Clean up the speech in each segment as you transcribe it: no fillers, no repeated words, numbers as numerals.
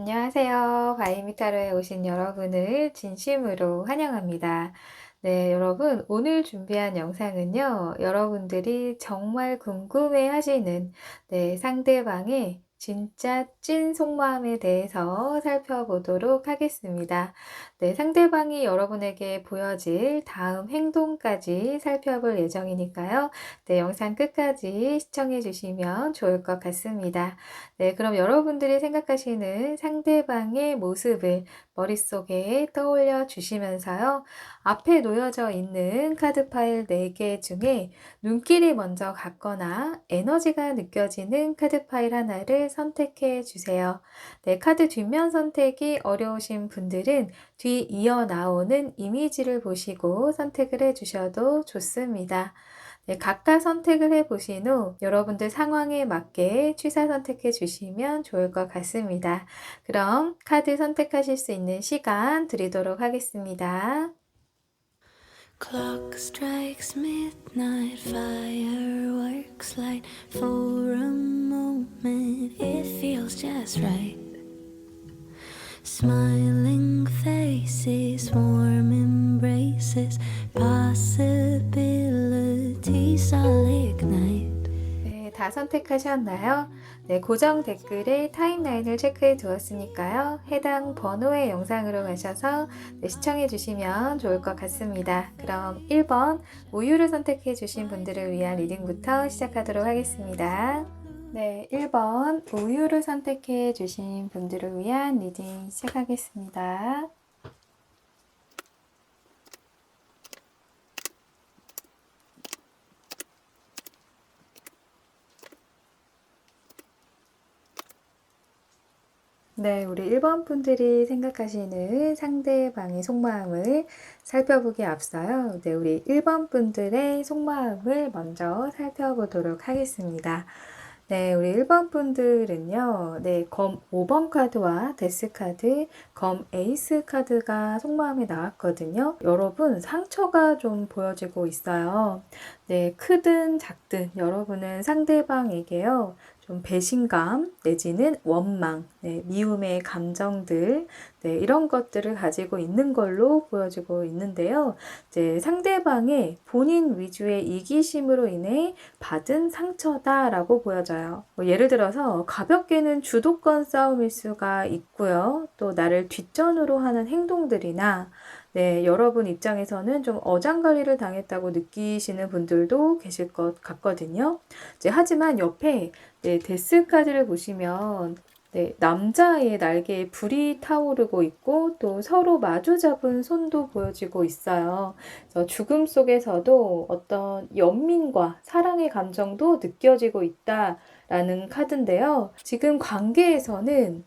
안녕하세요. 바이미타로에 오신 여러분을 진심으로 환영합니다. 네, 여러분, 오늘 준비한 영상은요, 여러분들이 정말 궁금해 하시는, 상대방의 진짜 찐 속마음에 대해서 살펴보도록 하겠습니다. 네, 상대방이 여러분에게 보여질 다음 행동까지 살펴볼 예정이니까요. 네, 영상 끝까지 시청해 주시면 좋을 것 같습니다. 네, 그럼 여러분들이 생각하시는 상대방의 모습을 머릿속에 떠올려 주시면서요. 앞에 놓여져 있는 카드 파일 4개 중에 눈길이 먼저 갔거나 에너지가 느껴지는 카드 파일 하나를 선택해 주세요. 네, 카드 뒷면 선택이 어려우신 분들은 뒤 이어 나오는 이미지를 보시고 선택을 해 주셔도 좋습니다. 네, 각각 선택을 해 보신 후 여러분들 상황에 맞게 취사 선택해 주시면 좋을 것 같습니다. 그럼 카드 선택하실 수 있는 시간 드리도록 하겠습니다. Clock strikes midnight, fireworks light. For a moment, it feels just right. Smiling faces, warm embraces, possibilities all ignite. 네, 다 선택하셨나요? 네, 고정 댓글에 타임라인을 체크해 두었으니까요. 해당 번호의 영상으로 가셔서 시청해 주시면 좋을 것 같습니다. 그럼 1번 우유를 선택해 주신 분들을 위한 리딩부터 시작하도록 하겠습니다. 네, 1번 우유를 선택해 주신 분들을 위한 리딩 시작하겠습니다. 네, 우리 1번 분들이 생각하시는 상대방의 속마음을 살펴보기에 앞서요. 네, 우리 1번 분들의 속마음을 먼저 살펴보도록 하겠습니다. 네, 우리 1번 분들은요, 네, 검 5번 카드와 데스 카드, 검 에이스 카드가 속마음에 나왔거든요. 여러분, 상처가 좀 보여지고 있어요. 네, 크든 작든 여러분은 상대방에게요, 좀 배신감 내지는 원망, 미움의 감정들, 이런 것들을 가지고 있는 걸로 보여지고 있는데요. 이제 상대방의 본인 위주의 이기심으로 인해 받은 상처다라고 보여져요. 뭐 예를 들어서 가볍게는 주도권 싸움일 수가 있고요. 또 나를 뒷전으로 하는 행동들이나 여러분 입장에서는 좀 어장관리를 당했다고 느끼시는 분들도 계실 것 같거든요. 하지만 옆에 데스 카드를 보시면 남자의 날개에 불이 타오르고 있고 또 서로 마주 잡은 손도 보여지고 있어요. 그래서 죽음 속에서도 어떤 연민과 사랑의 감정도 느껴지고 있다라는 카드인데요. 지금 관계에서는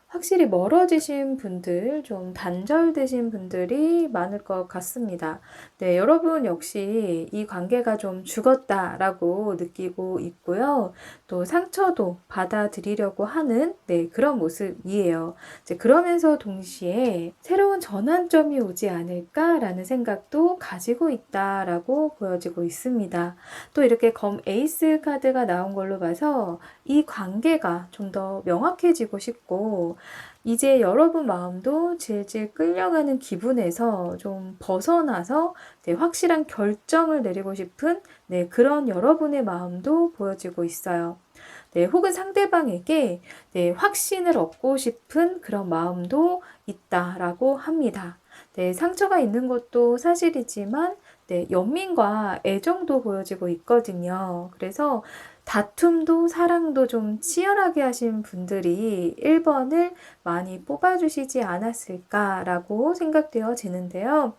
확실히 멀어지신 분들, 좀 단절되신 분들이 많을 것 같습니다. 네, 여러분 역시 이 관계가 좀 죽었다라고 느끼고 있고요. 또 상처도 받아들이려고 하는 그런 모습이에요. 이제 그러면서 동시에 새로운 전환점이 오지 않을까라는 생각도 가지고 있다라고 보여지고 있습니다. 또 이렇게 검 에이스 카드가 나온 걸로 봐서 이 관계가 좀 더 명확해지고 싶고 이제 여러분 마음도 질질 끌려가는 기분에서 좀 벗어나서 확실한 결정을 내리고 싶은 그런 여러분의 마음도 보여지고 있어요. 혹은 상대방에게 확신을 얻고 싶은 그런 마음도 있다라고 합니다. 상처가 있는 것도 사실이지만 연민과 애정도 보여지고 있거든요. 그래서 다툼도 사랑도 좀 치열하게 하신 분들이 1번을 많이 뽑아주시지 않았을까라고 생각되어지는데요.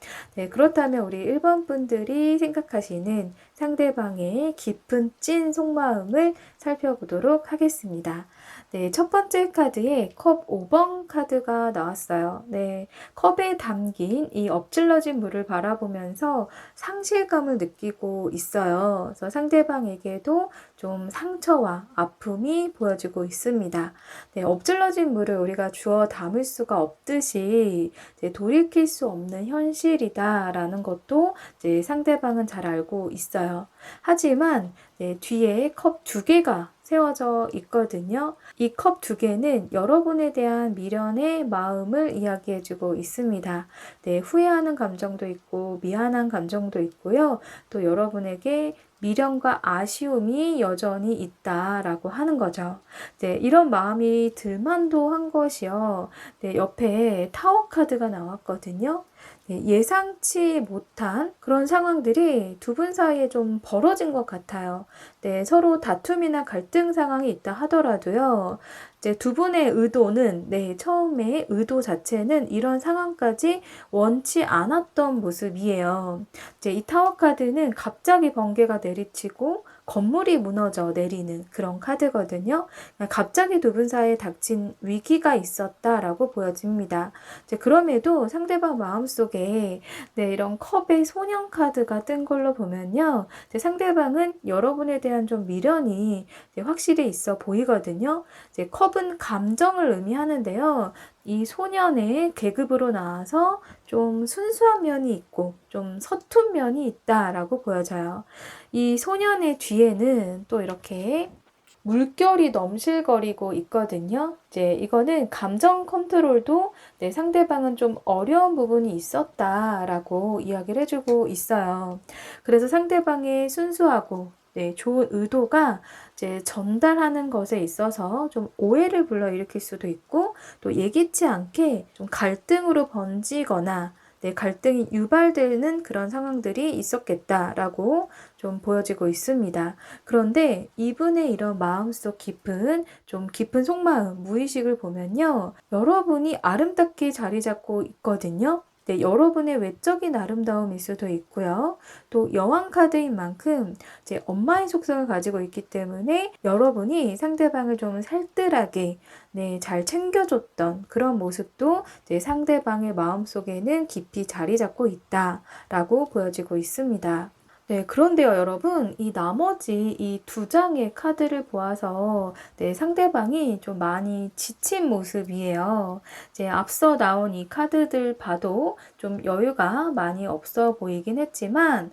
그렇다면 우리 1번 분들이 생각하시는 상대방의 깊은 찐 속마음을 살펴보도록 하겠습니다. 첫 번째 카드에 컵 5번 카드가 나왔어요. 컵에 담긴 이 엎질러진 물을 바라보면서 상실감을 느끼고 있어요. 그래서 상대방에게도 좀 상처와 아픔이 보여지고 있습니다. 네, 엎질러진 물을 우리가 주워 담을 수가 없듯이 이제 돌이킬 수 없는 현실이다라는 것도 이제 상대방은 잘 알고 있어요. 하지만 네, 뒤에 컵 두 개가 세워져 있거든요. 이 컵 두 개는 여러분에 대한 미련의 마음을 이야기해주고 있습니다. 네, 후회하는 감정도 있고 미안한 감정도 있고요. 또 여러분에게 미련과 아쉬움이 여전히 있다라고 하는 거죠. 네, 이런 마음이 들만도 한 것이요. 네, 옆에 타워 카드가 나왔거든요. 네, 예상치 못한 그런 상황들이 두 분 사이에 좀 벌어진 것 같아요. 네, 서로 다툼이나 갈등 상황이 있다 하더라도요. 이제 두 분의 의도는, 네, 처음에 의도 자체는 이런 상황까지 원치 않았던 모습이에요. 이제 이 타워 카드는 갑자기 번개가 내리치고 건물이 무너져 내리는 그런 카드거든요. 갑자기 두 분 사이에 닥친 위기가 있었다라고 보여집니다. 이제 그럼에도 상대방 마음속에 네, 이런 컵의 소년 카드가 뜬 걸로 보면요. 이제 상대방은 여러분에 대한 좀 미련이 이제 확실히 있어 보이거든요. 이제 컵은 감정을 의미하는데요. 이 소년의 계급으로 나와서 좀 순수한 면이 있고 좀 서툰 면이 있다라고 보여져요. 이 소년의 뒤에는 또 이렇게 물결이 넘실거리고 있거든요. 이제 이거는 감정 컨트롤도 네, 상대방은 좀 어려운 부분이 있었다라고 이야기를 해주고 있어요. 그래서 상대방의 순수하고 네, 좋은 의도가 이제 전달하는 것에 있어서 좀 오해를 불러일으킬 수도 있고 또 예기치 않게 좀 갈등으로 번지거나 네, 갈등이 유발되는 그런 상황들이 있었겠다라고 좀 보여지고 있습니다. 그런데 이분의 이런 마음속 좀 깊은 속마음, 무의식을 보면요. 여러분이 아름답게 자리 잡고 있거든요. 네, 여러분의 외적인 아름다움일 수도 있고요. 또 여왕 카드인 만큼 이제 엄마의 속성을 가지고 있기 때문에 여러분이 상대방을 좀 살뜰하게 네, 잘 챙겨줬던 그런 모습도 이제 상대방의 마음속에는 깊이 자리 잡고 있다라고 보여지고 있습니다. 네, 그런데요, 여러분, 이 나머지 이 두 장의 카드를 보아서 네, 상대방이 좀 많이 지친 모습이에요. 이제 앞서 나온 이 카드들 봐도 좀 여유가 많이 없어 보이긴 했지만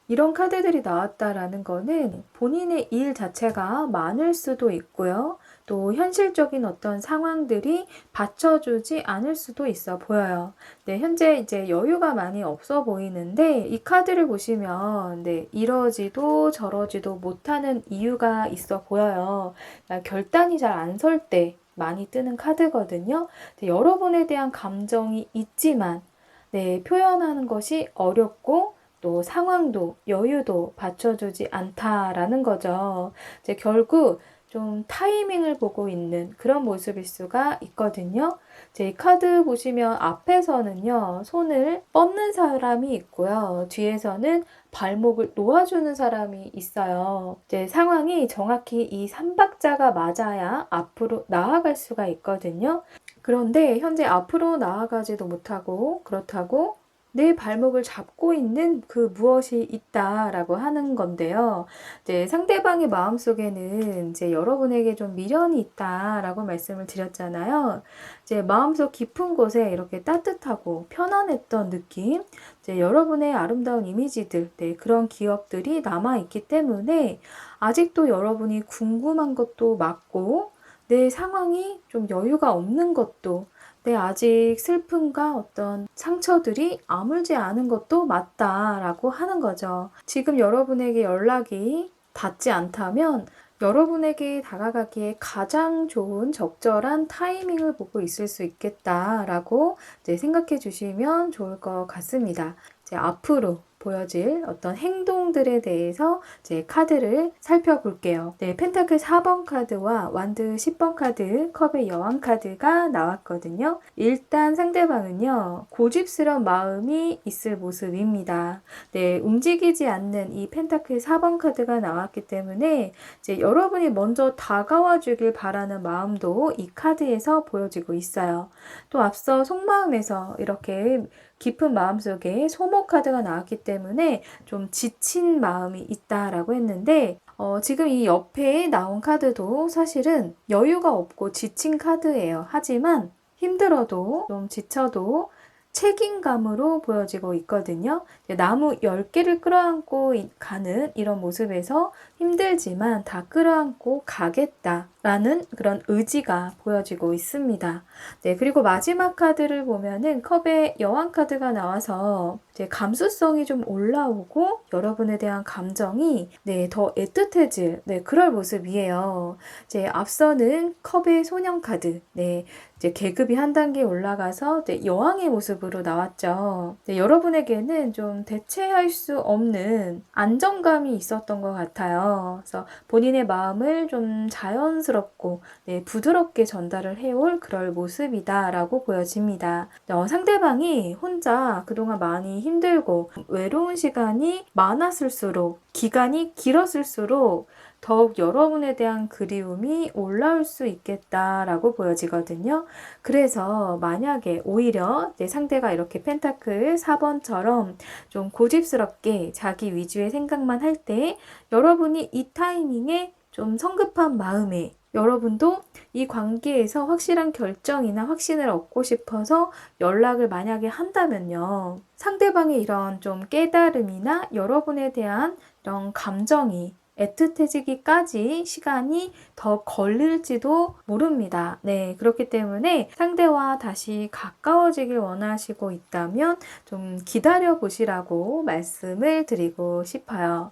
이런 카드들이 나왔다라는 거는 본인의 일 자체가 많을 수도 있고요. 또 현실적인 어떤 상황들이 받쳐주지 않을 수도 있어 보여요. 네, 현재 이제 여유가 많이 없어 보이는데 이 카드를 보시면 네, 이러지도 저러지도 못하는 이유가 있어 보여요. 그러니까 결단이 잘 안 설 때 많이 뜨는 카드거든요. 여러분에 대한 감정이 있지만 네, 표현하는 것이 어렵고 또 상황도 여유도 받쳐주지 않다라는 거죠. 이제 결국 좀 타이밍을 보고 있는 그런 모습일 수가 있거든요. 이제 이 카드 보시면 앞에서는요, 손을 뻗는 사람이 있고요. 뒤에서는 발목을 놓아주는 사람이 있어요. 이제 상황이 정확히 이 삼박자가 맞아야 앞으로 나아갈 수가 있거든요. 그런데 현재 앞으로 나아가지도 못하고 그렇다고 내 발목을 잡고 있는 그 무엇이 있다라고 하는 건데요. 이제 상대방의 마음속에는 이제 여러분에게 좀 미련이 있다라고 말씀을 드렸잖아요. 이제 마음속 깊은 곳에 이렇게 따뜻하고 편안했던 느낌, 이제 여러분의 아름다운 이미지들, 네, 그런 기억들이 남아있기 때문에 아직도 여러분이 궁금한 것도 맞고 내 상황이 좀 여유가 없는 것도 네, 아직 슬픔과 어떤 상처들이 아물지 않은 것도 맞다라고 하는 거죠. 지금 여러분에게 연락이 닿지 않다면 여러분에게 다가가기에 가장 좋은 적절한 타이밍을 보고 있을 수 있겠다라고 이제 생각해 주시면 좋을 것 같습니다. 이제 앞으로 보여질 어떤 행동들에 대해서 이제 카드를 살펴볼게요. 네, 펜타클 4번 카드와 완드 10번 카드, 컵의 여왕 카드가 나왔거든요. 일단 상대방은요, 고집스러운 마음이 있을 모습입니다. 네, 움직이지 않는 이 펜타클 4번 카드가 나왔기 때문에 이제 여러분이 먼저 다가와 주길 바라는 마음도 이 카드에서 보여지고 있어요. 또 앞서 속마음에서 이렇게 깊은 마음속에 소모 카드가 나왔기 때문에 좀 지친 마음이 있다라고 했는데 지금 이 옆에 나온 카드도 사실은 여유가 없고 지친 카드예요. 하지만 힘들어도 좀 지쳐도 책임감으로 보여지고 있거든요. 나무 10개를 끌어안고 가는 이런 모습에서 힘들지만 다 끌어안고 가겠다라는 그런 의지가 보여지고 있습니다. 네, 그리고 마지막 카드를 보면은 컵에 여왕 카드가 나와서 이제 감수성이 좀 올라오고 여러분에 대한 감정이 더 애틋해질 그럴 모습이에요. 이제 앞서는 컵의 소년 카드, 이제 계급이 한 단계 올라가서 여왕의 모습으로 나왔죠. 여러분에게는 좀 대체할 수 없는 안정감이 있었던 것 같아요. 그래서 본인의 마음을 좀 자연스럽고 부드럽게 전달을 해올 그럴 모습이다라고 보여집니다. 상대방이 혼자 그동안 많이 힘들고 외로운 시간이 많았을수록, 기간이 길었을수록 더욱 여러분에 대한 그리움이 올라올 수 있겠다라고 보여지거든요. 그래서 만약에 오히려 내 상대가 이렇게 펜타클 4번처럼 좀 고집스럽게 자기 위주의 생각만 할 때 여러분이 이 타이밍에 좀 성급한 마음에 여러분도 이 관계에서 확실한 결정이나 확신을 얻고 싶어서 연락을 만약에 한다면요. 상대방의 이런 좀 깨달음이나 여러분에 대한 이런 감정이 애틋해지기까지 시간이 더 걸릴지도 모릅니다. 그렇기 때문에 상대와 다시 가까워지길 원하시고 있다면 좀 기다려 보시라고 말씀을 드리고 싶어요.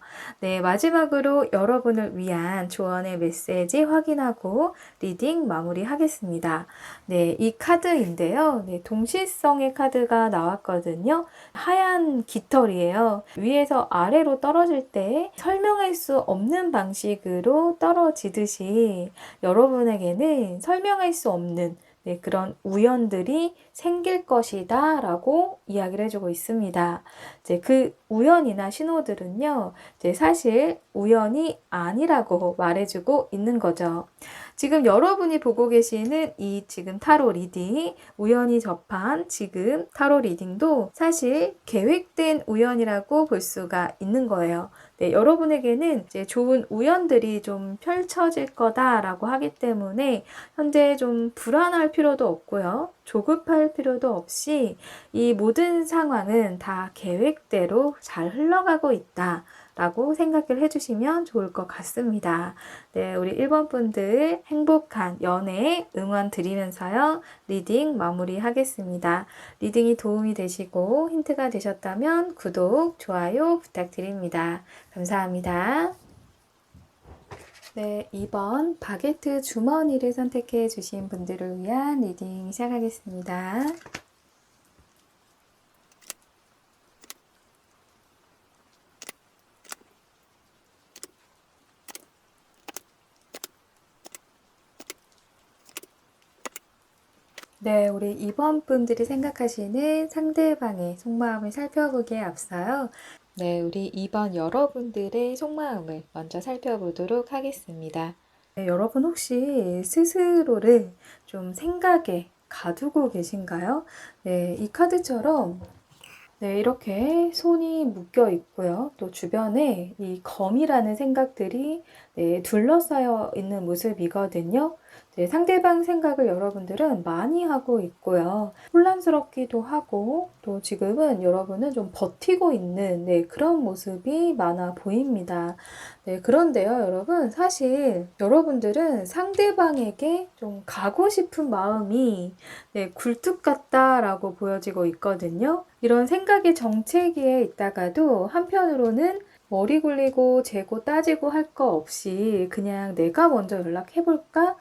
마지막으로 여러분을 위한 조언의 메시지 확인하고 리딩 마무리하겠습니다. 이 카드인데요. 동시성의 카드가 나왔거든요. 하얀 깃털이에요. 위에서 아래로 떨어질 때 설명할 수 없는 방식으로 떨어지듯이 여러분에게는 설명할 수 없는 그런 우연들이 생길 것이다 라고 이야기를 해주고 있습니다. 이제 그 우연이나 신호들은요, 이제 사실 우연이 아니라고 말해주고 있는 거죠. 지금 여러분이 보고 계시는 이 지금 타로 리딩, 우연히 접한 지금 타로 리딩도 사실 계획된 우연이라고 볼 수가 있는 거예요. 여러분에게는 이제 좋은 우연들이 좀 펼쳐질 거다라고 하기 때문에 현재 좀 불안할 필요도 없고요. 조급할 필요도 없이 이 모든 상황은 다 계획대로 잘 흘러가고 있다 라고 생각을 해주시면 좋을 것 같습니다. 우리 1번 분들 행복한 연애 응원 드리면서요. 리딩 마무리하겠습니다. 리딩이 도움이 되시고 힌트가 되셨다면 구독, 좋아요 부탁드립니다. 감사합니다. 2번 바게트 주머니를 선택해 주신 분들을 위한 리딩 시작하겠습니다. 우리 2번 분들이 생각하시는 상대방의 속마음을 살펴보기에 앞서요. 우리 2번 여러분들의 속마음을 먼저 살펴보도록 하겠습니다. 여러분 혹시 스스로를 좀 생각에 가두고 계신가요? 이 카드처럼 이렇게 손이 묶여 있고요. 또 주변에 이 검이라는 생각들이 둘러싸여 있는 모습이거든요. 상대방 생각을 여러분들은 많이 하고 있고요. 혼란스럽기도 하고 또 지금은 여러분은 좀 버티고 있는 그런 모습이 많아 보입니다. 그런데요, 여러분 사실 여러분들은 상대방에게 좀 가고 싶은 마음이 굴뚝 같다라고 보여지고 있거든요. 이런 생각의 정체기에 있다가도 한편으로는 머리 굴리고 재고 따지고 할 거 없이 그냥 내가 먼저 연락해볼까?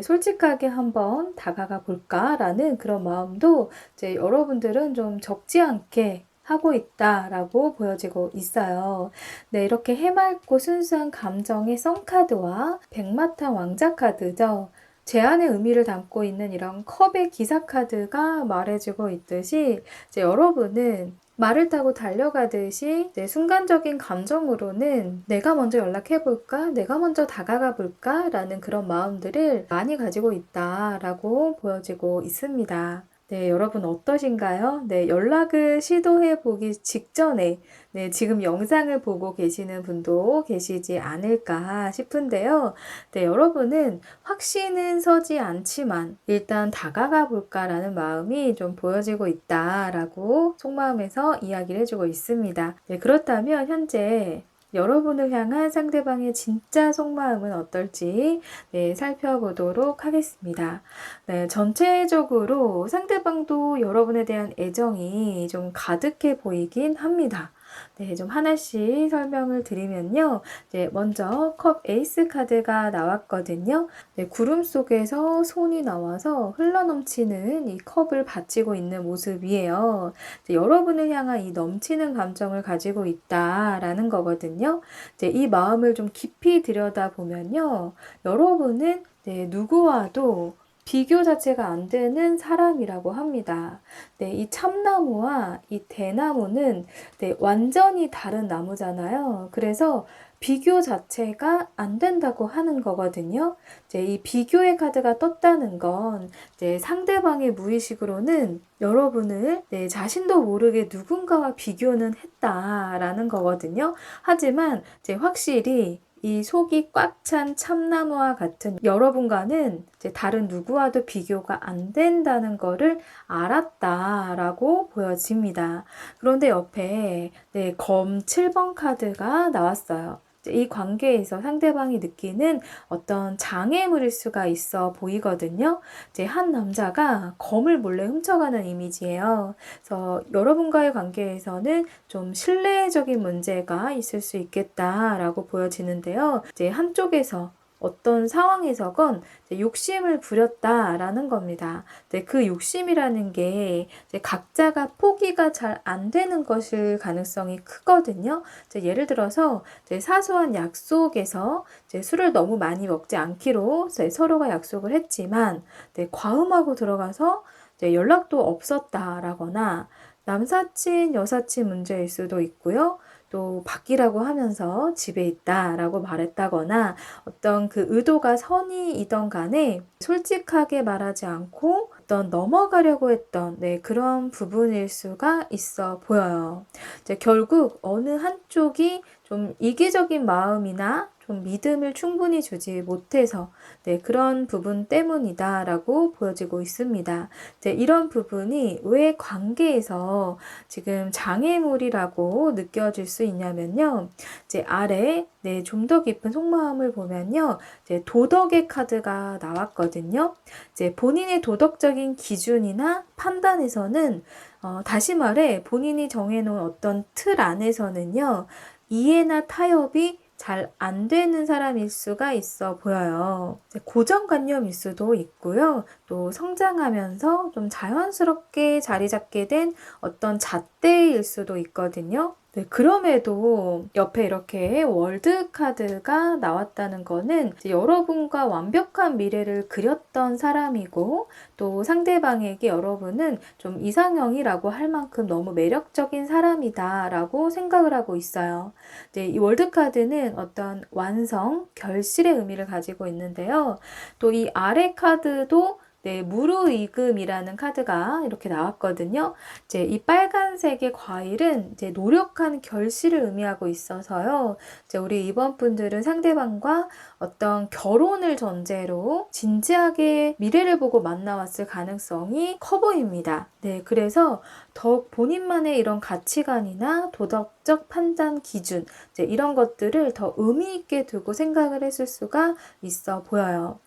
솔직하게 한번 다가가 볼까라는 그런 마음도 이제 여러분들은 좀 적지 않게 하고 있다라고 보여지고 있어요. 이렇게 해맑고 순수한 감정의 썬카드와 백마탄 왕자 카드죠. 제안의 의미를 담고 있는 이런 컵의 기사 카드가 말해주고 있듯이 이제 여러분은 말을 타고 달려가듯이 순간적인 감정으로는 내가 먼저 연락해볼까? 내가 먼저 다가가 볼까? 라는 그런 마음들을 많이 가지고 있다라고 보여지고 있습니다. 네, 여러분 어떠신가요? 네, 연락을 시도해 보기 직전에 네, 지금 영상을 보고 계시는 분도 계시지 않을까 싶은데요. 네, 여러분은 확신은 서지 않지만 일단 다가가 볼까라는 마음이 좀 보여지고 있다라고 속마음에서 이야기를 해주고 있습니다. 네, 그렇다면 현재 여러분을 향한 상대방의 진짜 속마음은 어떨지 네, 살펴보도록 하겠습니다. 네, 전체적으로 상대방도 여러분에 대한 애정이 좀 가득해 보이긴 합니다. 네, 좀 하나씩 설명을 드리면요. 네, 먼저 컵 에이스 카드가 나왔거든요. 네, 구름 속에서 손이 나와서 흘러넘치는 이 컵을 받치고 있는 모습이에요. 네, 여러분을 향한 이 넘치는 감정을 가지고 있다라는 거거든요. 네, 이 마음을 좀 깊이 들여다보면요. 여러분은 네, 누구와도 비교 자체가 안 되는 사람이라고 합니다. 네, 이 참나무와 이 대나무는 네, 완전히 다른 나무잖아요. 그래서 비교 자체가 안 된다고 하는 거거든요. 이제 이 비교의 카드가 떴다는 건 이제 상대방의 무의식으로는 여러분을 네, 자신도 모르게 누군가와 비교는 했다라는 거거든요. 하지만 이제 확실히 이 속이 꽉 찬 참나무와 같은 여러분과는 이제 다른 누구와도 비교가 안 된다는 거를 알았다라고 보여집니다. 그런데 옆에 네, 검 7번 카드가 나왔어요. 이 관계에서 상대방이 느끼는 어떤 장애물일 수가 있어 보이거든요. 이제 한 남자가 검을 몰래 훔쳐가는 이미지예요. 그래서 여러분과의 관계에서는 좀 신뢰적인 문제가 있을 수 있겠다라고 보여지는데요. 이제 한쪽에서 어떤 상황에서건 욕심을 부렸다라는 겁니다. 그 욕심이라는 게 각자가 포기가 잘 안 되는 것일 가능성이 크거든요. 예를 들어서 사소한 약속에서 술을 너무 많이 먹지 않기로 서로가 약속을 했지만 과음하고 들어가서 연락도 없었다라거나 남사친, 여사친 문제일 수도 있고요. 또 바뀌라고 하면서 집에 있다라고 말했다거나 어떤 그 의도가 선의이던 간에 솔직하게 말하지 않고 어떤 넘어가려고 했던 그런 부분일 수가 있어 보여요. 결국 어느 한쪽이 좀 이기적인 마음이나 좀 믿음을 충분히 주지 못해서 그런 부분 때문이다라고 보여지고 있습니다. 이런 부분이 왜 관계에서 지금 장애물이라고 느껴질 수 있냐면요. 아래 좀 더 깊은 속마음을 보면요. 도덕의 카드가 나왔거든요. 본인의 도덕적인 기준이나 판단에서는 다시 말해 본인이 정해놓은 어떤 틀 안에서는요. 이해나 타협이 잘 안 되는 사람일 수가 있어 보여요. 고정관념일 수도 있고요. 또 성장하면서 좀 자연스럽게 자리 잡게 된 어떤 잣대일 수도 있거든요. 그럼에도 옆에 이렇게 월드 카드가 나왔다는 거는 여러분과 완벽한 미래를 그렸던 사람이고 또 상대방에게 여러분은 좀 이상형이라고 할 만큼 너무 매력적인 사람이다 라고 생각을 하고 있어요. 이 월드 카드는 어떤 완성, 결실의 의미를 가지고 있는데요. 또 이 아래 카드도 무르익음이라는 카드가 이렇게 나왔거든요. 이 빨간색의 과일은 노력한 결실을 의미하고 있어서요. 우리 이번 분들은 상대방과 어떤 결혼을 전제로 진지하게 미래를 보고 만나왔을 가능성이 커 보입니다. 그래서 더욱 본인만의 이런 가치관이나 도덕적 판단 기준 이런 것들을 더 의미 있게 두고 생각을 했을 수가 있어 보여요.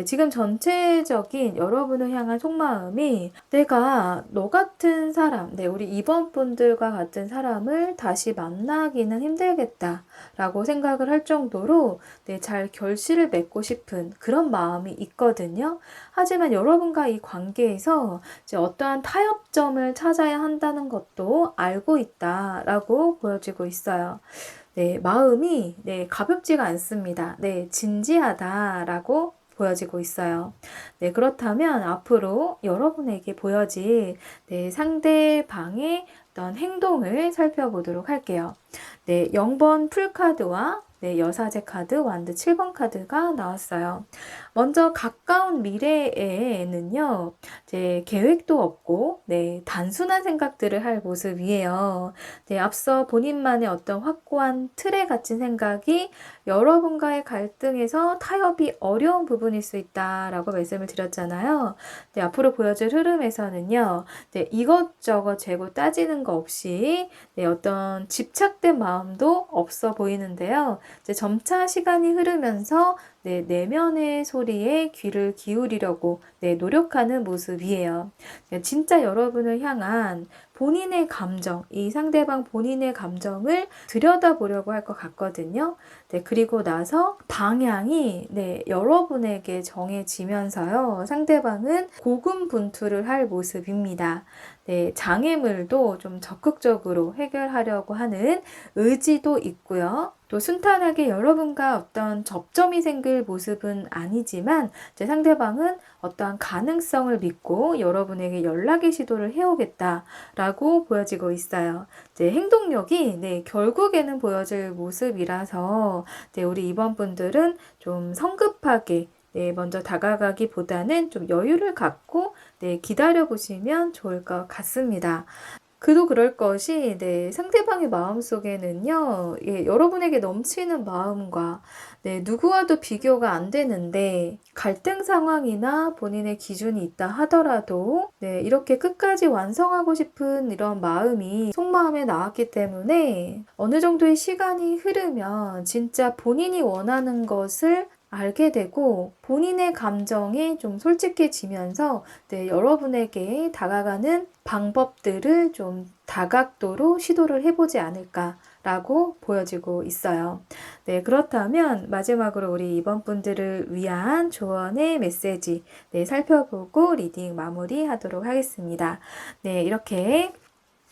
지금 전체적인 여러분을 향한 속마음이 내가 너 같은 사람, 우리 이번 분들과 같은 사람을 다시 만나기는 힘들겠다 라고 생각을 할 정도로 잘 결실을 맺고 싶은 그런 마음이 있거든요. 하지만 여러분과 이 관계에서 어떠한 타협점을 찾아야 한다는 것도 알고 있다라고 보여지고 있어요. 마음이 가볍지가 않습니다. 진지하다라고 보여지고 있어요. 그렇다면 앞으로 여러분에게 보여질 상대방의 어떤 행동을 살펴보도록 할게요. 0번 풀카드와 네, 여사제 카드, 완드 7번 카드가 나왔어요. 먼저 가까운 미래에는요, 이제 계획도 없고, 네, 단순한 생각들을 할 모습이에요. 네, 앞서 본인만의 어떤 확고한 틀에 갇힌 생각이 여러분과의 갈등에서 타협이 어려운 부분일 수 있다라고 말씀을 드렸잖아요. 네, 앞으로 보여줄 흐름에서는요, 네, 이것저것 재고 따지는 거 없이 네, 어떤 집착된 마음도 없어 보이는데요. 이제 점차 시간이 흐르면서 네, 내면의 소리에 귀를 기울이려고 네, 노력하는 모습이에요. 네, 진짜 여러분을 향한 본인의 감정, 이 상대방 본인의 감정을 들여다보려고 할 것 같거든요. 네, 그리고 나서 방향이 네, 여러분에게 정해지면서요. 상대방은 고군분투를 할 모습입니다. 네, 장애물도 좀 적극적으로 해결하려고 하는 의지도 있고요. 또 순탄하게 여러분과 어떤 접점이 생길 모습은 아니지만 이제 상대방은 어떠한 가능성을 믿고 여러분에게 연락의 시도를 해오겠다라고 보여지고 있어요. 이제 행동력이 네, 결국에는 보여질 모습이라서 네, 우리 이번 분들은 좀 성급하게 네, 먼저 다가가기보다는 좀 여유를 갖고 네, 기다려 보시면 좋을 것 같습니다. 그도 그럴 것이 네, 상대방의 마음속에는요. 예, 여러분에게 넘치는 마음과 네, 누구와도 비교가 안 되는데 갈등 상황이나 본인의 기준이 있다 하더라도 네, 이렇게 끝까지 완성하고 싶은 이런 마음이 속마음에 나왔기 때문에 어느 정도의 시간이 흐르면 진짜 본인이 원하는 것을 알게 되고 본인의 감정에 좀 솔직해지면서 네, 여러분에게 다가가는 방법들을 좀 다각도로 시도를 해보지 않을까라고 보여지고 있어요. 네, 그렇다면 마지막으로 우리 이번 분들을 위한 조언의 메시지 네, 살펴보고 리딩 마무리하도록 하겠습니다. 네, 이렇게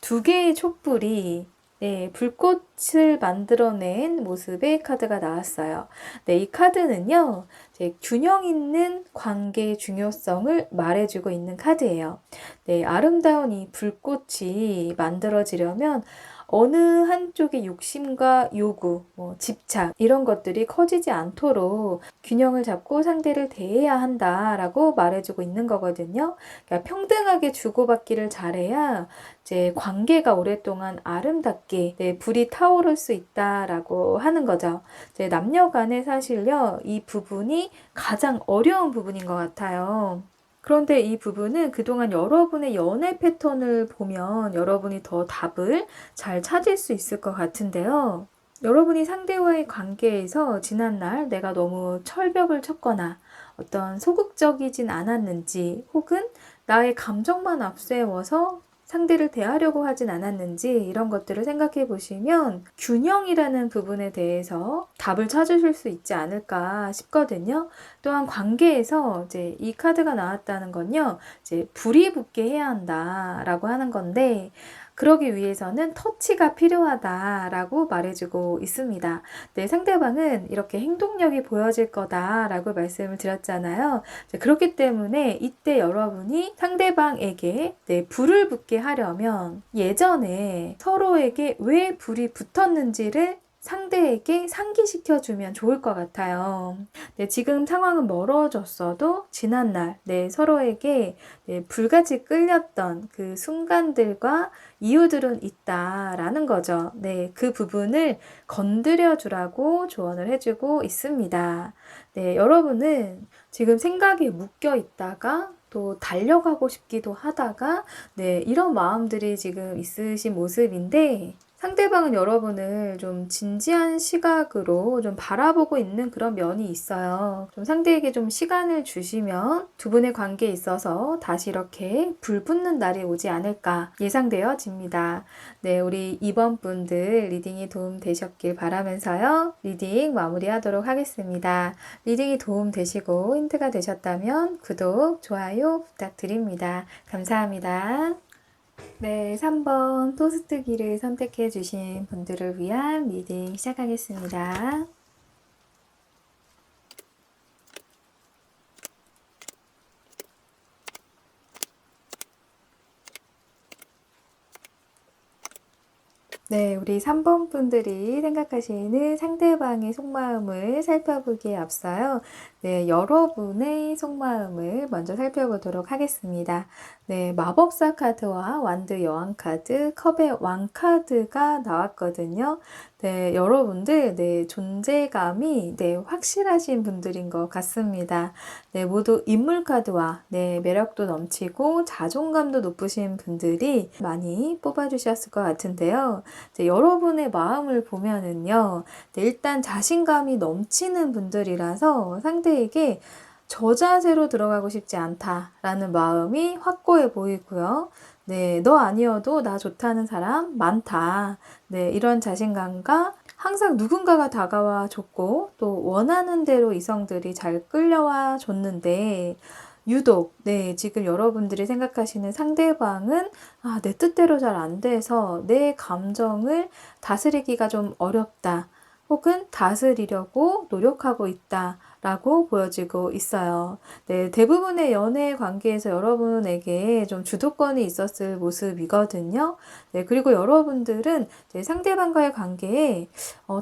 두 개의 촛불이 네, 불꽃을 만들어낸 모습의 카드가 나왔어요. 네, 이 카드는요, 이제 균형 있는 관계의 중요성을 말해주고 있는 카드예요. 네, 아름다운 이 불꽃이 만들어지려면 어느 한쪽의 욕심과 요구, 집착, 이런 것들이 커지지 않도록 균형을 잡고 상대를 대해야 한다라고 말해주고 있는 거거든요. 그러니까 평등하게 주고받기를 잘해야 이제 관계가 오랫동안 아름답게 네, 불이 타오를 수 있다라고 하는 거죠. 이제 남녀 간에 사실요, 이 부분이 가장 어려운 부분인 것 같아요. 그런데 이 부분은 그동안 여러분의 연애 패턴을 보면 여러분이 더 답을 잘 찾을 수 있을 것 같은데요. 여러분이 상대와의 관계에서 지난날 내가 너무 철벽을 쳤거나 어떤 소극적이진 않았는지 혹은 나의 감정만 앞세워서 상대를 대하려고 하진 않았는지 이런 것들을 생각해 보시면 균형이라는 부분에 대해서 답을 찾으실 수 있지 않을까 싶거든요. 또한 관계에서 이제 이 카드가 나왔다는 건요, 이제 불이 붙게 해야 한다라고 하는 건데, 그러기 위해서는 터치가 필요하다라고 말해주고 있습니다. 네, 상대방은 이렇게 행동력이 보여질 거다라고 말씀을 드렸잖아요. 그렇기 때문에 이때 여러분이 상대방에게 네, 불을 붙게 하려면 예전에 서로에게 왜 불이 붙었는지를 상대에게 상기시켜주면 좋을 것 같아요. 네, 지금 상황은 멀어졌어도 지난날 네, 서로에게 네, 불같이 끌렸던 그 순간들과 이유들은 있다라는 거죠. 네, 그 부분을 건드려 주라고 조언을 해주고 있습니다. 네, 여러분은 지금 생각에 묶여 있다가 또 달려가고 싶기도 하다가 네, 이런 마음들이 지금 있으신 모습인데 상대방은 여러분을 좀 진지한 시각으로 좀 바라보고 있는 그런 면이 있어요. 좀 상대에게 좀 시간을 주시면 두 분의 관계에 있어서 다시 이렇게 불붙는 날이 오지 않을까 예상되어집니다. 네, 우리 이번 분들 리딩이 도움 되셨길 바라면서요. 리딩 마무리하도록 하겠습니다. 리딩이 도움 되시고 힌트가 되셨다면 구독, 좋아요 부탁드립니다. 감사합니다. 네, 3번 토스트기를 선택해 주신 분들을 위한 리딩 시작하겠습니다. 네, 우리 3번 분들이 생각하시는 상대방의 속마음을 살펴보기에 앞서요. 네, 여러분의 속마음을 먼저 살펴보도록 하겠습니다. 네, 마법사 카드와 완드 여왕 카드, 컵의 왕 카드가 나왔거든요. 네, 여러분들, 네, 존재감이, 네, 확실하신 분들인 것 같습니다. 네, 모두 인물 카드와, 네, 매력도 넘치고 자존감도 높으신 분들이 많이 뽑아주셨을 것 같은데요. 여러분의 마음을 보면은요, 일단 자신감이 넘치는 분들이라서 상대에게 저자세로 들어가고 싶지 않다라는 마음이 확고해 보이고요. 네, 너 아니어도 나 좋다는 사람 많다. 네, 이런 자신감과 항상 누군가가 다가와 줬고 또 원하는 대로 이성들이 잘 끌려와 줬는데 유독 네, 지금 여러분들이 생각하시는 상대방은 내 뜻대로 잘 안 돼서 내 감정을 다스리기가 좀 어렵다. 혹은 다스리려고 노력하고 있다. 라고 보여지고 있어요. 네, 대부분의 연애 관계에서 여러분에게 좀 주도권이 있었을 모습이거든요. 네, 그리고 여러분들은 이제 상대방과의 관계에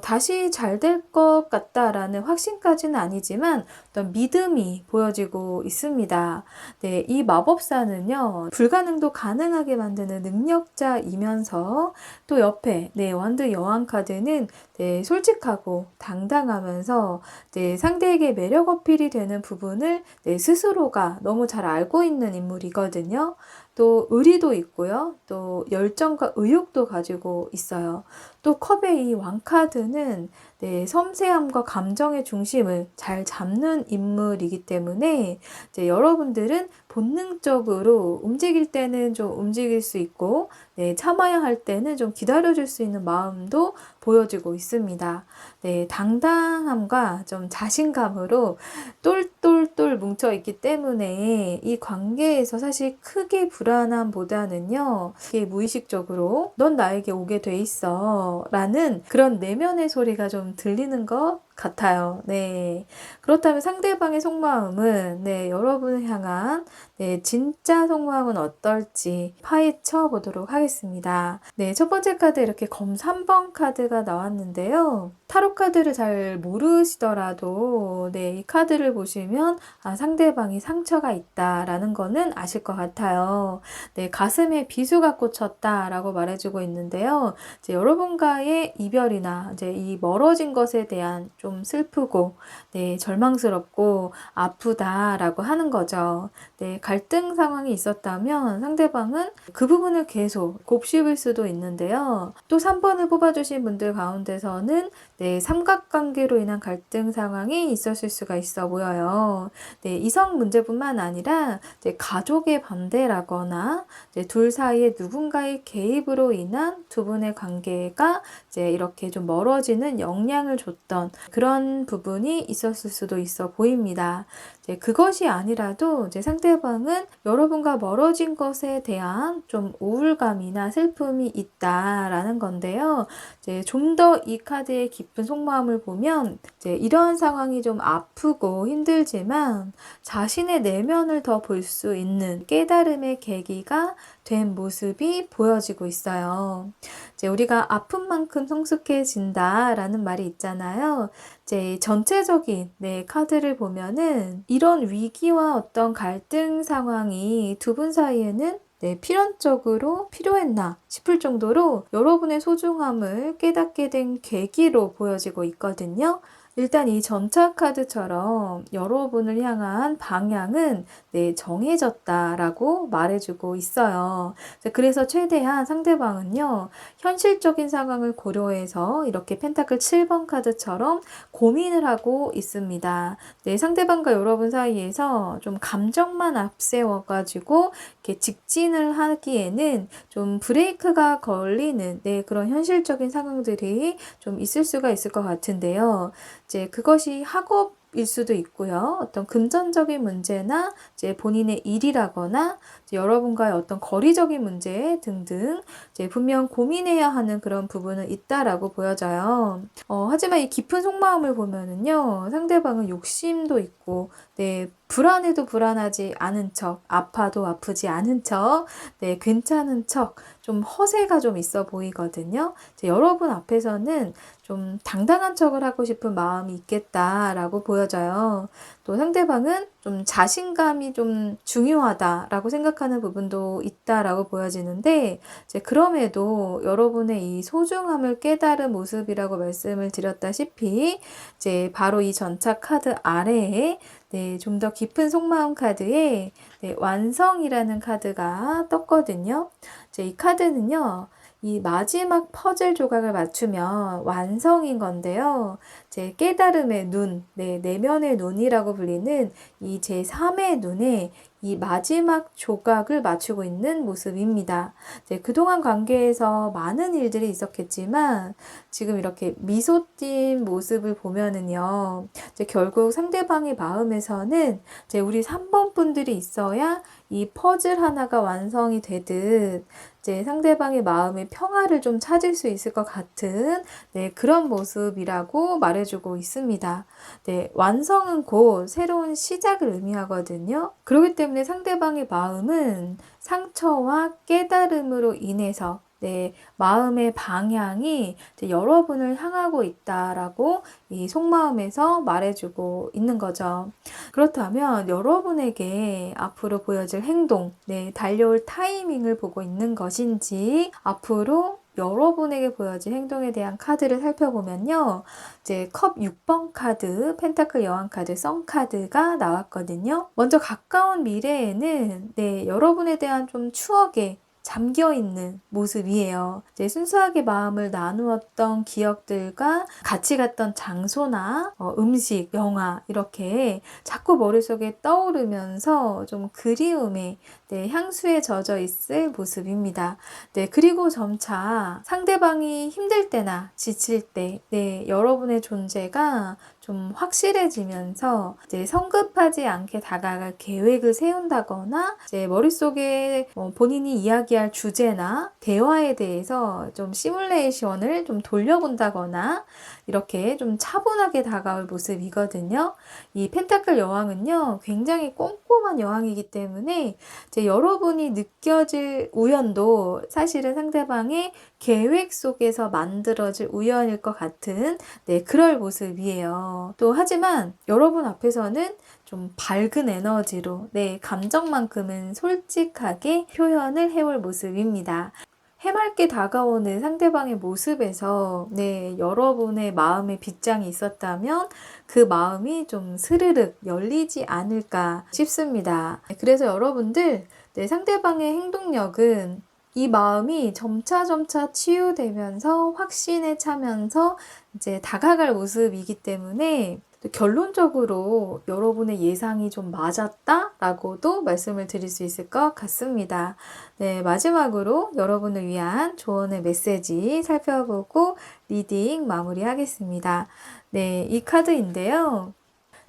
다시 잘 될 것 같다라는 확신까지는 아니지만 어떤 믿음이 보여지고 있습니다. 네, 이 마법사는요, 불가능도 가능하게 만드는 능력자이면서 또 옆에, 네, 완드 여왕 카드는 네, 솔직하고 당당하면서 네, 상대에게 매력 어필이 되는 부분을 네, 스스로가 너무 잘 알고 있는 인물이거든요. 또 의리도 있고요. 또 열정과 의욕도 가지고 있어요. 또 컵의 이 왕카드는 네, 섬세함과 감정의 중심을 잘 잡는 인물이기 때문에 이제 여러분들은 본능적으로 움직일 때는 좀 움직일 수 있고 네, 참아야 할 때는 좀 기다려줄 수 있는 마음도 보여지고 있습니다. 네, 당당함과 좀 자신감으로 똘똘똘 뭉쳐 있기 때문에 이 관계에서 사실 크게 불안함보다는요, 이게 무의식적으로 넌 나에게 오게 돼 있어 라는 그런 내면의 소리가 좀 들리는 것 같아요. 네. 그렇다면 상대방의 속마음은 네, 여러분을 향한 네, 진짜 속마음은 어떨지 파헤쳐 보도록 하겠습니다. 네, 첫 번째 카드 이렇게 검 3번 카드가 나왔는데요. 타로 카드를 잘 모르시더라도 네, 이 카드를 보시면 상대방이 상처가 있다라는 거는 아실 것 같아요. 네, 가슴에 비수가 꽂혔다라고 말해주고 있는데요. 이제 여러분과의 이별이나 이제 이 멀어진 것에 대한 좀 슬프고 네, 절망스럽고 아프다라고 하는 거죠. 네, 갈등 상황이 있었다면 상대방은 그 부분을 계속 곱씹을 수도 있는데요. 또 3번을 뽑아주신 분들 가운데서는 네, 삼각관계로 인한 갈등 상황이 있었을 수가 있어 보여요. 네, 이성 문제뿐만 아니라 이제 가족의 반대라거나 이제 둘 사이에 누군가의 개입으로 인한 두 분의 관계가 이제 이렇게 좀 멀어지는 영향을 줬던 그런 부분이 있었을 수도 있어 보입니다. 이제 그것이 아니라도 이제 상대방은 여러분과 멀어진 것에 대한 좀 우울감이나 슬픔이 있다라는 건데요. 이제 좀 더 이 카드의 깊은 속마음을 보면 이제 이러한 상황이 좀 아프고 힘들지만 자신의 내면을 더 볼 수 있는 깨달음의 계기가 된 모습이 보여지고 있어요. 이제 우리가 아픈 만큼 성숙해진다라는 말이 있잖아요. 이제 전체적인 네, 카드를 보면은 이런 위기와 어떤 갈등 상황이 두 분 사이에는 네, 필연적으로 필요했나 싶을 정도로 여러분의 소중함을 깨닫게 된 계기로 보여지고 있거든요. 일단 이 전차 카드처럼 여러분을 향한 방향은 네, 정해졌다라고 말해주고 있어요. 그래서 최대한 상대방은요, 현실적인 상황을 고려해서 이렇게 펜타클 7번 카드처럼 고민을 하고 있습니다. 네, 상대방과 여러분 사이에서 좀 감정만 앞세워가지고 이렇게 직진을 하기에는 좀 브레이크가 걸리는 네, 그런 현실적인 상황들이 좀 있을 수가 있을 것 같은데요. 이제 그것이 학업일 수도 있고요. 어떤 금전적인 문제나 이제 본인의 일이라거나 이제 여러분과의 어떤 거리적인 문제 등등 이제 분명 고민해야 하는 그런 부분은 있다라고 보여져요. 하지만 이 깊은 속마음을 보면은요, 상대방은 욕심도 있고 네, 불안해도 불안하지 않은 척, 아파도 아프지 않은 척, 네, 괜찮은 척, 좀 허세가 좀 있어 보이거든요. 이제 여러분 앞에서는 좀 당당한 척을 하고 싶은 마음이 있겠다라고 보여져요. 또 상대방은 좀 자신감이 좀 중요하다라고 생각하는 부분도 있다라고 보여지는데, 이제 그럼에도 여러분의 이 소중함을 깨달은 모습이라고 말씀을 드렸다시피, 이제 바로 이 전차 카드 아래에 네, 좀 더 깊은 속마음 카드에 네, 완성이라는 카드가 떴거든요. 이제 이 카드는요, 이 마지막 퍼즐 조각을 맞추면 완성인 건데요. 제 깨달음의 눈, 네, 내면의 눈이라고 불리는 이 제3의 눈에 이 마지막 조각을 맞추고 있는 모습입니다. 네, 그동안 관계에서 많은 일들이 있었겠지만 지금 이렇게 미소 띈 모습을 보면은요. 이제 결국 상대방의 마음에서는 이제 우리 3번 분들이 있어야 이 퍼즐 하나가 완성이 되듯 이제 상대방의 마음의 평화를 좀 찾을 수 있을 것 같은 네, 그런 모습이라고 말해주고 있습니다. 네, 완성은 곧 새로운 시작을 의미하거든요. 그렇기 때문에 상대방의 마음은 상처와 깨달음으로 인해서 네, 마음의 방향이 이제 여러분을 향하고 있다라고 이 속마음에서 말해주고 있는 거죠. 그렇다면 여러분에게 앞으로 보여질 행동, 네, 달려올 타이밍을 보고 있는 것인지 앞으로 여러분에게 보여질 행동에 대한 카드를 살펴보면요. 이제 컵 6번 카드, 펜타클 여왕 카드, 선 카드가 나왔거든요. 먼저 가까운 미래에는 네, 여러분에 대한 좀 추억에 잠겨 있는 모습이에요. 이제 순수하게 마음을 나누었던 기억들과 같이 갔던 장소나 음식, 영화 이렇게 자꾸 머릿속에 떠오르면서 좀 그리움에 네, 향수에 젖어 있을 모습입니다. 네, 그리고 점차 상대방이 힘들 때나 지칠 때 네, 여러분의 존재가 좀 확실해지면서 이제 성급하지 않게 다가갈 계획을 세운다거나 이제 머릿속에 본인이 이야기할 주제나 대화에 대해서 좀 시뮬레이션을 좀 돌려본다거나 이렇게 좀 차분하게 다가올 모습이거든요. 이 펜타클 여왕은요, 굉장히 꼼꼼한 여왕이기 때문에 이제 여러분이 느껴질 우연도 사실은 상대방의 계획 속에서 만들어질 우연일 것 같은 네, 그럴 모습이에요. 또 하지만 여러분 앞에서는 좀 밝은 에너지로 네, 감정만큼은 솔직하게 표현을 해올 모습입니다. 해맑게 다가오는 상대방의 모습에서 네, 여러분의 마음의 빗장이 있었다면 그 마음이 좀 스르륵 열리지 않을까 싶습니다. 그래서 여러분들 네, 상대방의 행동력은 이 마음이 점차 치유되면서 확신에 차면서 이제 다가갈 모습이기 때문에 결론적으로 여러분의 예상이 좀 맞았다라고도 말씀을 드릴 수 있을 것 같습니다. 네, 마지막으로 여러분을 위한 조언의 메시지 살펴보고 리딩 마무리하겠습니다. 네, 이 카드인데요.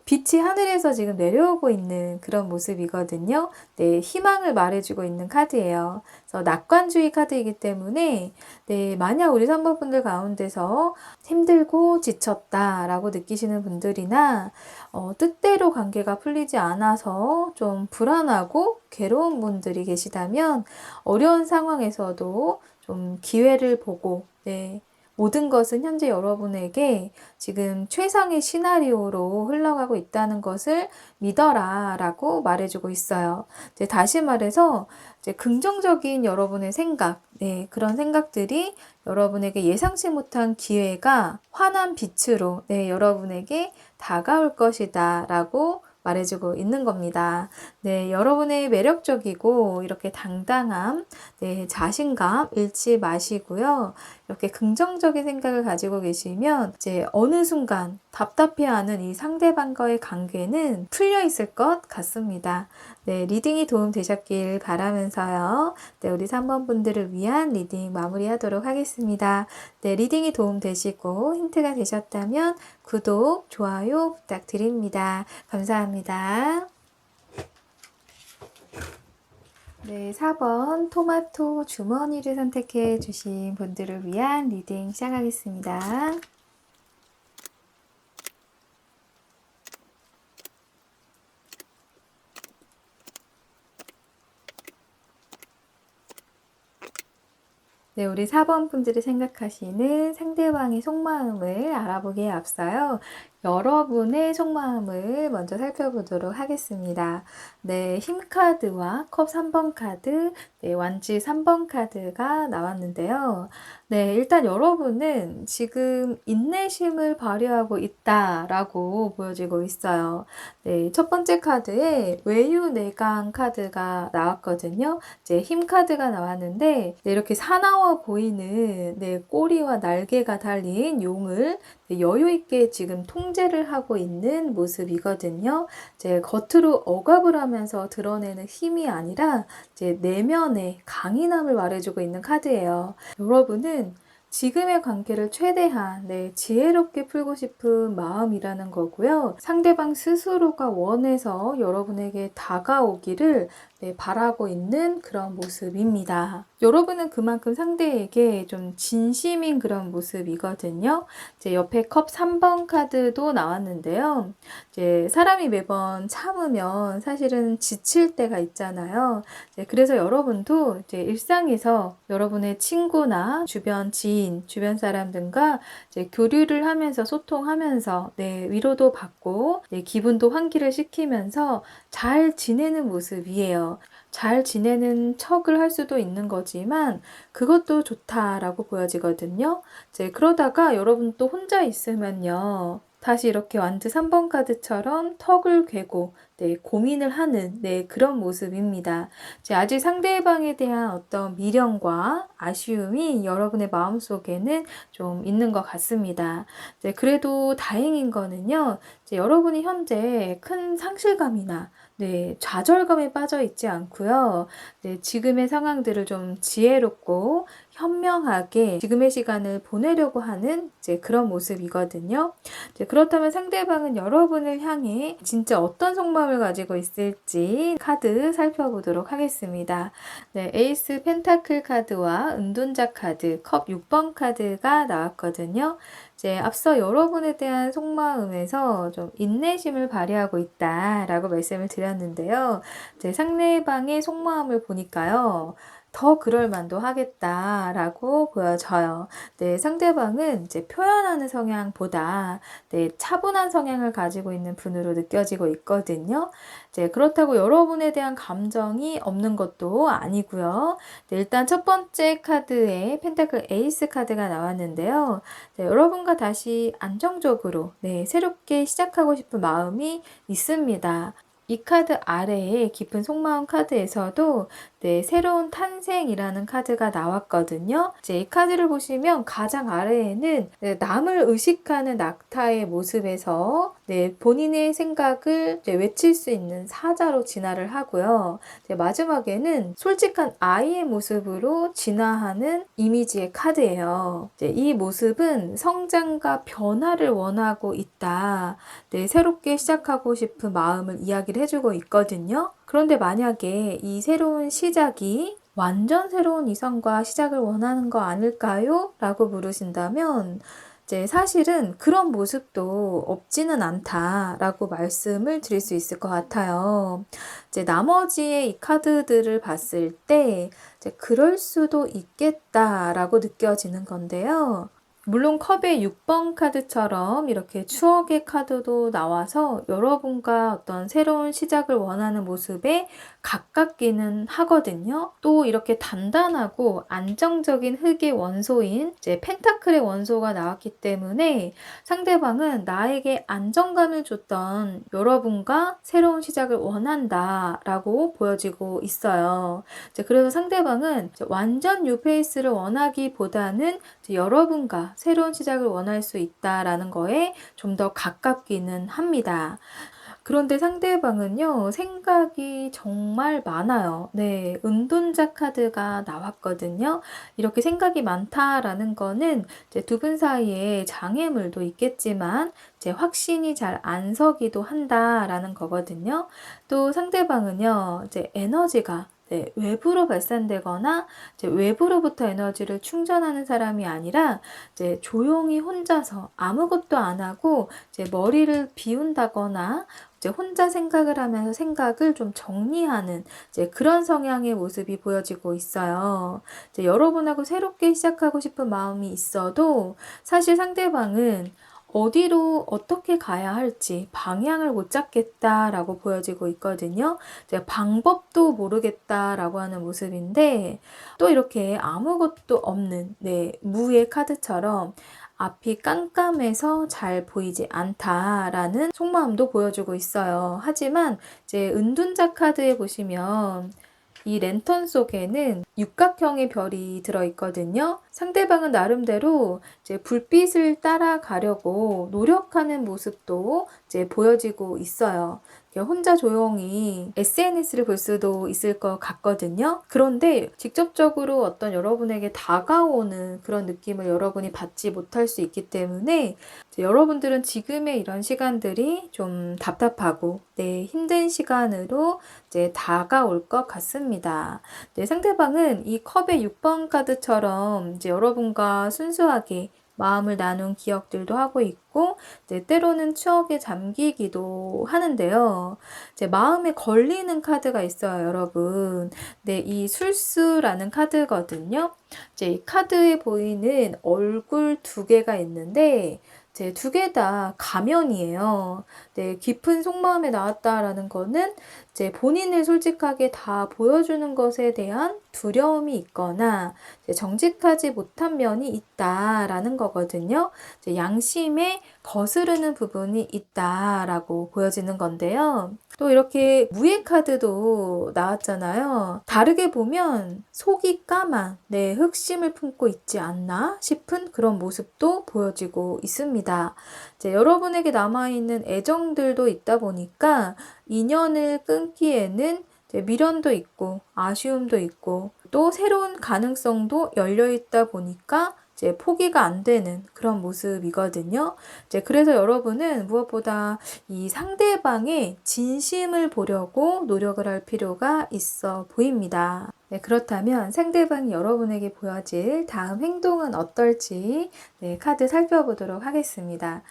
빛이 하늘에서 지금 내려오고 있는 그런 모습이거든요. 네, 희망을 말해주고 있는 카드예요. 그래서 낙관주의 카드이기 때문에 네, 만약 우리 산모분들 가운데서 힘들고 지쳤다라고 느끼시는 분들이나 뜻대로 관계가 풀리지 않아서 좀 불안하고 괴로운 분들이 계시다면 어려운 상황에서도 좀 기회를 보고 네, 모든 것은 현재 여러분에게 지금 최상의 시나리오로 흘러가고 있다는 것을 믿어라 라고 말해주고 있어요. 이제 다시 말해서 이제 긍정적인 여러분의 생각, 네, 그런 생각들이 여러분에게 예상치 못한 기회가 환한 빛으로 네, 여러분에게 다가올 것이다 라고 말해주고 있는 겁니다. 네, 여러분의 매력적이고 이렇게 당당함, 네, 자신감 잃지 마시고요. 이렇게 긍정적인 생각을 가지고 계시면 이제 어느 순간 답답해하는 이 상대방과의 관계는 풀려 있을 것 같습니다. 네, 리딩이 도움 되셨길 바라면서요. 네, 우리 3번 분들을 위한 리딩 마무리하도록 하겠습니다. 네, 리딩이 도움 되시고 힌트가 되셨다면 구독, 좋아요 부탁드립니다. 감사합니다. 네, 4번 토마토 주머니를 선택해 주신 분들을 위한 리딩 시작하겠습니다. 네, 우리 4번 분들이 생각하시는 상대방의 속마음을 알아보기에 앞서요. 여러분의 속마음을 먼저 살펴보도록 하겠습니다. 네, 힘카드와 컵 3번 카드, 네, 완지 3번 카드가 나왔는데요. 네, 일단 여러분은 지금 인내심을 발휘하고 있다라고 보여지고 있어요. 네, 첫 번째 카드에 외유내강 카드가 나왔거든요. 이제 힘 카드가 나왔는데 네, 이렇게 사나워 보이는 네, 꼬리와 날개가 달린 용을 네, 여유 있게 지금 통제를 하고 있는 모습이거든요. 이제 겉으로 억압을 하면서 드러내는 힘이 아니라 이제 내면의 강인함을 말해주고 있는 카드예요. 여러분은 지금의 관계를 최대한 지혜롭게 풀고 싶은 마음이라는 거고요. 상대방 스스로가 원해서 여러분에게 다가오기를 바라고 있는 그런 모습입니다. 여러분은 그만큼 상대에게 좀 진심인 그런 모습이거든요. 이제 옆에 컵 3번 카드도 나왔는데요. 이제 사람이 매번 참으면 사실은 지칠 때가 있잖아요. 그래서 여러분도 이제 일상에서 여러분의 친구나 주변 지인, 주변 사람들과 이제 교류를 하면서 소통하면서 위로도 받고 기분도 환기를 시키면서 잘 지내는 모습이에요. 잘 지내는 척을 할 수도 있는 거지만 그것도 좋다라고 보여지거든요. 이제 그러다가 여러분 또 혼자 있으면요. 다시 이렇게 완드 3번 카드처럼 턱을 괴고 고민을 하는 그런 모습입니다. 이제 아직 상대방에 대한 어떤 미련과 아쉬움이 여러분의 마음속에는 좀 있는 것 같습니다. 이제 그래도 다행인 거는요. 이제 여러분이 현재 큰 상실감이나 좌절감에 빠져 있지 않고요. 지금의 상황들을 좀 지혜롭고 현명하게 지금의 시간을 보내려고 하는 이제 그런 모습이거든요. 그렇다면 상대방은 여러분을 향해 진짜 어떤 속마음을 가지고 있을지 카드 살펴보도록 하겠습니다. 네, 에이스 펜타클 카드와 은둔자 카드, 컵 6번 카드가 나왔거든요. 이제 앞서 여러분에 대한 속마음에서 좀 인내심을 발휘하고 있다라고 말씀을 드렸는데요. 이제 상대방의 속마음을 보니까요. 더 그럴 만도 하겠다라고 보여져요. 상대방은 이제 표현하는 성향보다 차분한 성향을 가지고 있는 분으로 느껴지고 있거든요. 그렇다고 여러분에 대한 감정이 없는 것도 아니고요. 일단 첫 번째 카드에 펜타클 에이스 카드가 나왔는데요. 여러분과 다시 안정적으로 새롭게 시작하고 싶은 마음이 있습니다. 이 카드 아래에 깊은 속마음 카드에서도 새로운 탄생이라는 카드가 나왔거든요. 이제 이 카드를 보시면 가장 아래에는 남을 의식하는 낙타의 모습에서 본인의 생각을 외칠 수 있는 사자로 진화를 하고요. 마지막에는 솔직한 아이의 모습으로 진화하는 이미지의 카드예요. 이 모습은 성장과 변화를 원하고 있다. 새롭게 시작하고 싶은 마음을 이야기를 해주고 있거든요. 그런데 만약에 이 새로운 시작이 완전 새로운 이성과 시작을 원하는 거 아닐까요? 라고 물으신다면 이제 사실은 그런 모습도 없지는 않다라고 말씀을 드릴 수 있을 것 같아요. 이제 나머지의 이 카드들을 봤을 때 이제 그럴 수도 있겠다라고 느껴지는 건데요. 물론 컵의 6번 카드처럼 이렇게 추억의 카드도 나와서 여러분과 어떤 새로운 시작을 원하는 모습에 가깝기는 하거든요. 또 이렇게 단단하고 안정적인 흑의 원소인 이제 펜타클의 원소가 나왔기 때문에 상대방은 나에게 안정감을 줬던 여러분과 새로운 시작을 원한다라고 보여지고 있어요. 그래서 상대방은 완전 뉴페이스를 원하기보다는 여러분과 새로운 시작을 원할 수 있다라는 거에 좀 더 가깝기는 합니다. 그런데 상대방은요, 생각이 정말 많아요. 은둔자 카드가 나왔거든요. 이렇게 생각이 많다라는 거는 이제 두 분 사이에 장애물도 있겠지만, 이제 확신이 잘 안 서기도 한다라는 거거든요. 또 상대방은요, 이제 에너지가 네, 외부로 발산되거나 이제 외부로부터 에너지를 충전하는 사람이 아니라 이제 조용히 혼자서 아무것도 안 하고 이제 머리를 비운다거나 이제 혼자 생각을 하면서 생각을 좀 정리하는 이제 그런 성향의 모습이 보여지고 있어요. 이제 여러분하고 새롭게 시작하고 싶은 마음이 있어도 사실 상대방은 어디로 어떻게 가야 할지 방향을 못 잡겠다라고 보여지고 있거든요. 이제 방법도 모르겠다라고 하는 모습인데 또 이렇게 아무것도 없는 무의 카드처럼 앞이 깜깜해서 잘 보이지 않다라는 속마음도 보여주고 있어요. 하지만 이제 은둔자 카드에 보시면 이 랜턴 속에는 육각형의 별이 들어있거든요. 상대방은 나름대로 이제 불빛을 따라가려고 노력하는 모습도 이제 보여지고 있어요. 혼자 조용히 SNS를 볼 수도 있을 것 같거든요. 그런데 직접적으로 어떤 여러분에게 다가오는 그런 느낌을 여러분이 받지 못할 수 있기 때문에 이제 여러분들은 지금의 이런 시간들이 좀 답답하고 힘든 시간으로 이제 다가올 것 같습니다. 상대방은 이 컵의 6번 카드처럼 이제 여러분과 순수하게 마음을 나눈 기억들도 하고 있고 이제 때로는 추억에 잠기기도 하는데요. 이제 마음에 걸리는 카드가 있어요, 여러분. 이 술수라는 카드거든요. 이제 이 카드에 보이는 얼굴 두 개가 있는데 이제 두 개 다 가면이에요. 깊은 속마음에 나왔다라는 거는 이제 본인을 솔직하게 다 보여주는 것에 대한 두려움이 있거나 이제 정직하지 못한 면이 있다라는 거거든요. 이제 양심에 거스르는 부분이 있다라고 보여지는 건데요. 또 이렇게 무의 카드도 나왔잖아요. 다르게 보면 속이 까만 흑심을 품고 있지 않나 싶은 그런 모습도 보여지고 있습니다. 이제 여러분에게 남아있는 애정들도 있다 보니까 인연을 끊기에는 이제 미련도 있고 아쉬움도 있고 또 새로운 가능성도 열려 있다 보니까 이제 포기가 안 되는 그런 모습이거든요. 이제 그래서 여러분은 무엇보다 이 상대방의 진심을 보려고 노력을 할 필요가 있어 보입니다. 그렇다면 상대방이 여러분에게 보여질 다음 행동은 어떨지 카드 살펴보도록 하겠습니다.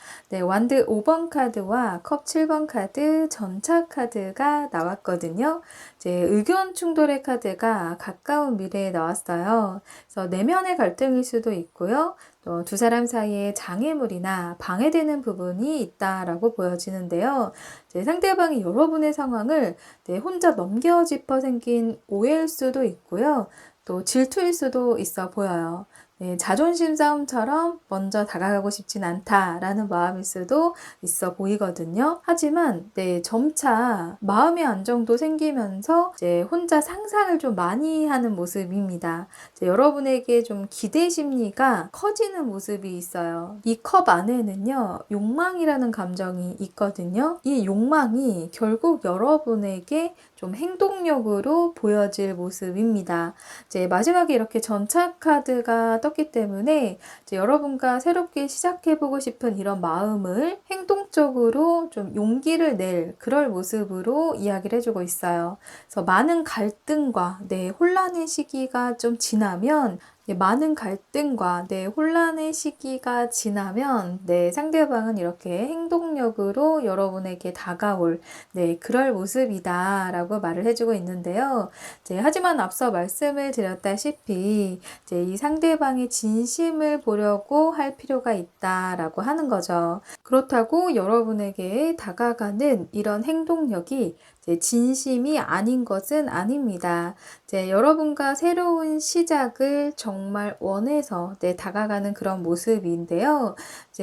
완드 5번 카드와 컵 7번 카드, 전차 카드가 나왔거든요. 이제 의견 충돌의 카드가 가까운 미래에 나왔어요. 그래서 내면의 갈등일 수도 있고요. 또 두 사람 사이에 장애물이나 방해되는 부분이 있다라고 보여지는데요. 이제 상대방이 여러분의 상황을 혼자 넘겨짚어 생긴 오해일 수도 있고요. 또 질투일 수도 있어 보여요. 자존심 싸움처럼 먼저 다가가고 싶진 않다라는 마음일 수도 있어 보이거든요. 하지만 점차 마음의 안정도 생기면서 이제 혼자 상상을 좀 많이 하는 모습입니다. 이제 여러분에게 좀 기대 심리가 커지는 모습이 있어요. 이 컵 안에는요, 욕망이라는 감정이 있거든요. 이 욕망이 결국 여러분에게 좀 행동력으로 보여질 모습입니다. 이제 마지막에 이렇게 전차 카드가 떴기 때문에 이제 여러분과 새롭게 시작해보고 싶은 이런 마음을 행동적으로 좀 용기를 낼 그럴 모습으로 이야기를 해주고 있어요. 그래서 많은 갈등과 혼란의 시기가 좀 지나면 많은 갈등과 혼란의 시기가 지나면 상대방은 이렇게 행동력으로 여러분에게 다가올 그럴 모습이다 라고 말을 해주고 있는데요. 하지만 앞서 말씀을 드렸다시피 이 상대방의 진심을 보려고 할 필요가 있다라고 하는 거죠. 그렇다고 여러분에게 다가가는 이런 행동력이 진심이 아닌 것은 아닙니다. 여러분과 새로운 시작을 정말 원해서 다가가는 그런 모습인데요.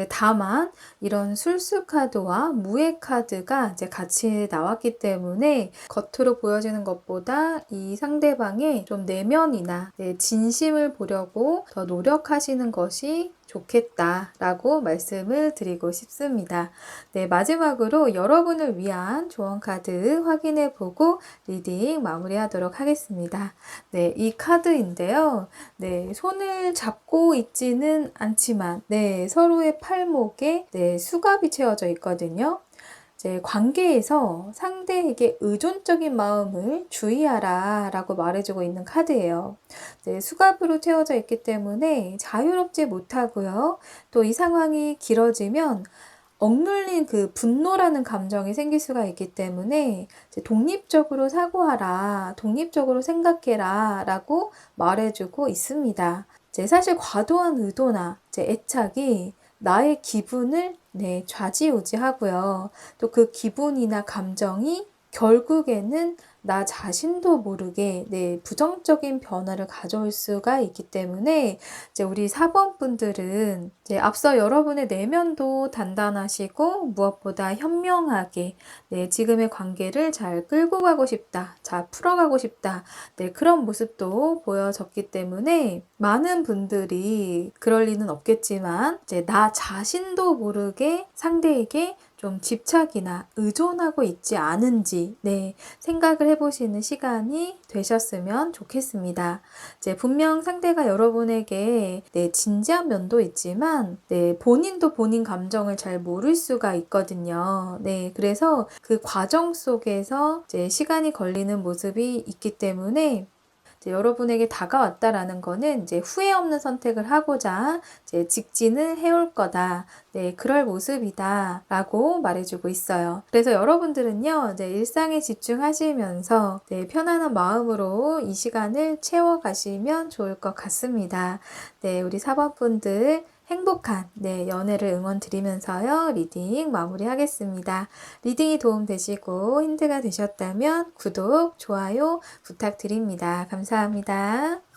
다만 이런 술수 카드와 무의 카드가 같이 나왔기 때문에 겉으로 보여지는 것보다 이 상대방의 좀 내면이나 진심을 보려고 더 노력하시는 것이 좋겠다라고 말씀을 드리고 싶습니다. 마지막으로 여러분을 위한 조언 카드 확인해 보고 리딩 마무리하도록 하겠습니다. 이 카드인데요. 손을 잡고 있지는 않지만 서로의 팔목에 수갑이 채워져 있거든요. 이제 관계에서 상대에게 의존적인 마음을 주의하라 라고 말해주고 있는 카드예요. 이제 수갑으로 채워져 있기 때문에 자유롭지 못하고요. 또 이 상황이 길어지면 억눌린 그 분노라는 감정이 생길 수가 있기 때문에 이제 독립적으로 사고하라, 독립적으로 생각해라 라고 말해주고 있습니다. 이제 사실 과도한 의도나 이제 애착이 나의 기분을 좌지우지하고요. 또 그 기분이나 감정이 결국에는 나 자신도 모르게 부정적인 변화를 가져올 수가 있기 때문에 이제 우리 4번 분들은 이제 앞서 여러분의 내면도 단단하시고 무엇보다 현명하게 지금의 관계를 잘 끌고 가고 싶다, 잘 풀어가고 싶다, 그런 모습도 보여졌기 때문에 많은 분들이 그럴 리는 없겠지만 이제 나 자신도 모르게 상대에게 좀 집착이나 의존하고 있지 않은지 생각을 해보시는 시간이 되셨으면 좋겠습니다. 이제 분명 상대가 여러분에게 진지한 면도 있지만 본인도 본인 감정을 잘 모를 수가 있거든요. 그래서 그 과정 속에서 이제 시간이 걸리는 모습이 있기 때문에 이제 여러분에게 다가왔다라는 거는 이제 후회 없는 선택을 하고자 이제 직진을 해올 거다. 그럴 모습이다. 라고 말해주고 있어요. 그래서 여러분들은요, 이제 일상에 집중하시면서 편안한 마음으로 이 시간을 채워가시면 좋을 것 같습니다. 우리 4번 분들 행복한 연애를 응원 드리면서요, 리딩 마무리하겠습니다. 리딩이 도움되시고 힌트가 되셨다면 구독, 좋아요 부탁드립니다. 감사합니다.